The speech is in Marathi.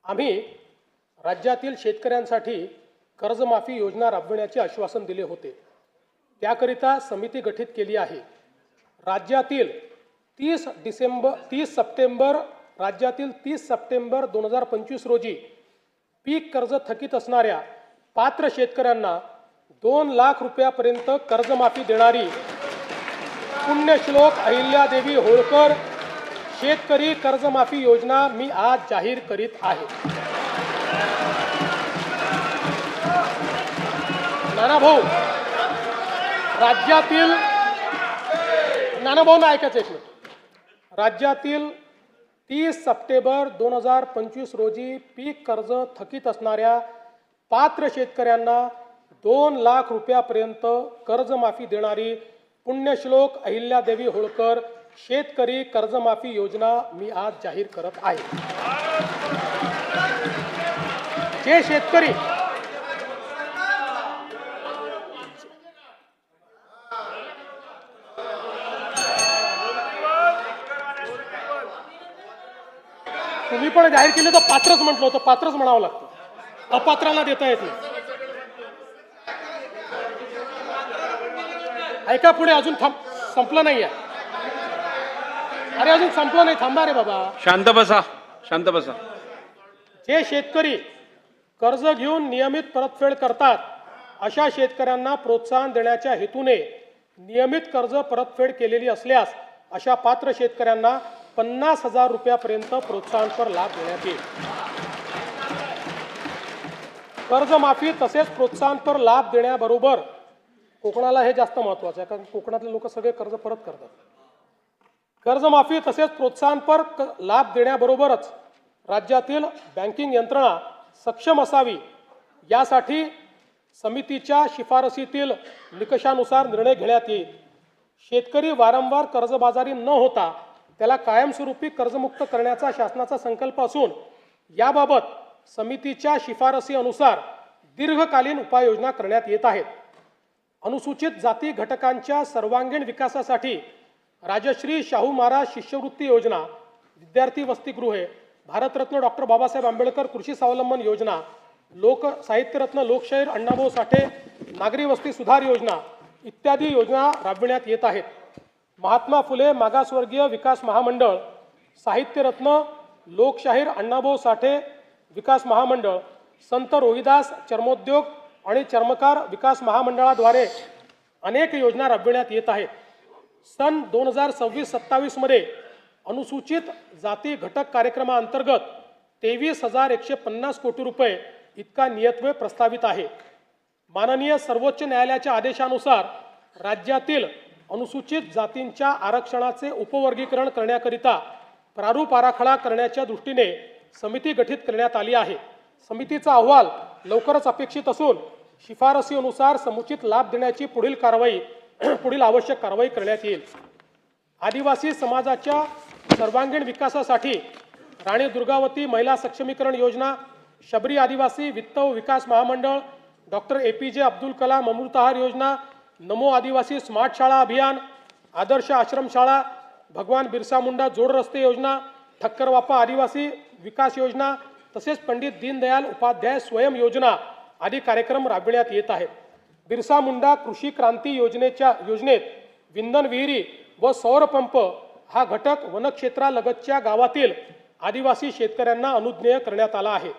आम्ही राज्यातील शेतकऱ्यांसाठी कर्जमाफी योजना राबविण्याचे आश्वासन दिले होते। त्याकरिता समिती गठीत केली आहे। राज्यातील 30 सप्टेंबर 2025 रोजी पीक कर्ज थकीत असणाऱ्या पात्र शेतकऱ्यांना 2 लाख रुपयापर्यंत कर्जमाफी देणारी पुण्यश्लोक अहिल्यादेवी होळकर शेतकरी कर्जमाफी योजना मी आज जाहीर करीत आहे। नानाभाऊ, राज्यातील 30 सप्टेंबर 2025 रोजी पीक कर्ज थकीत असणाऱ्या पात्र शेतकऱ्यांना 2 लाख रुपयापर्यंत कर्जमाफी देणारी पुण्यश्लोक अहिल्यादेवी होळकर शेतकरी कर्जमाफी योजना मी आज जाहीर करत आहे। जे शेतकरी तुम्ही पण जाहीर केले तर पात्रच म्हटलं होतं, पात्रच म्हणावं लागतं, अपात्रांना देता येत नाही। ऐका पुढे, अजून संपलं नाहीये। अरे अजून संपलं नाही, थांबा रे बाबा, शांत बसा, शांत बसा। जे शेतकरी कर्ज घेऊन नियमित परतफेड करतात अशा शेतकऱ्यांना प्रोत्साहन देण्याच्या हेतूने नियमित कर्ज परतफेड केलेली असल्यास अशा पात्र शेतकऱ्यांना 50,000 रुपयापर्यंत प्रोत्साहनपर लाभ देण्यात येईल। कर्जमाफी तसेच प्रोत्साहनपर लाभ देण्याबरोबर कोकणाला हे जास्त महत्त्वाचं आहे, कारण कोकणातले लोक सगळे कर्ज परत करतात। कर्जमाफी तसेच प्रोत्साहनपर लाभ देण्याबरोबरच राज्यातील बँकिंग यंत्रणा सक्षम असावी यासाठी समितीच्या शिफारसीतील निकषानुसार निर्णय घेण्यात येईल। शेतकरी वारंवार कर्जबाजारी न होता त्याला कायमस्वरूपी कर्जमुक्त करण्याचा शासनाचा संकल्प असून याबाबत समितीच्या शिफारसी अनुसार दीर्घकालीन उपाययोजना करण्यात येत आहेत। अनुसूचित जाती घटकांच्या सर्वांगीण विकासासाठी राजश्री शाहू महाराज शिष्यवृत्ती योजना, विद्यार्थी वसतिगृहे, भारतरत्न डॉक्टर बाबासाहेब आंबेडकर कृषी स्वावलंबन योजना, लोक साहित्यरत्न लोकशाहीर अण्णाभाऊ साठे नागरी वस्ती सुधार योजना इत्यादी योजना राबविण्यात येत आहेत। महात्मा फुले मागासवर्गीय विकास महामंडळ, साहित्यरत्न लोकशाहीर अण्णाभाऊ साठे विकास महामंडळ, संत रोहिदास चर्मोद्योग आणि चर्मकार विकास महामंडळाद्वारे अनेक योजना राबविण्यात येत आहेत। सन 2026-27 मध्ये अनुसूचित जाती घटक कार्यक्रमाअंतर्गत 23,150 कोटी रुपये इतका नियतव्यय प्रस्तावित आहे। माननीय सर्वोच्च न्यायालयाच्या आदेशानुसार राज्यातील अनुसूचित जातींच्या आरक्षणाचे उपवर्गीकरण करण्याकरिता प्रारूप आराखडा करण्याच्या दृष्टीने समिती गठीत करण्यात आली आहे। समितीचा अहवाल लवकरच अपेक्षित असून शिफारसीनुसार समुचित लाभ देण्याची पुढील आवश्यक कारवाई करण्यात येईल। आदिवासी समाजाच्या सर्वांगीण विकासासाठी राणी दुर्गावती महिला सक्षमीकरण योजना, शबरी आदिवासी वित्त व विकास महामंडळ, डॉक्टर APJ अब्दुल कलाम अमृतहार योजना, नमो आदिवासी स्मार्ट शाळा अभियान, आदर्श आश्रम शाळा, भगवान बिरसा मुंडा जोड रस्ते योजना, ठक्करवापा आदिवासी विकास योजना तसेच पंडित दीनदयाल उपाध्याय स्वयं योजना आदी कार्यक्रम राबविण्यात येत आहेत। बिरसा मुंडा कृषी क्रांती योजनेत विंधन विहिरी व सौर पंप हा घटक वनक्षेत्रालगतच्या गावातील आदिवासी शेतकऱ्यांना अनुज्ञेय करण्यात आला आहे।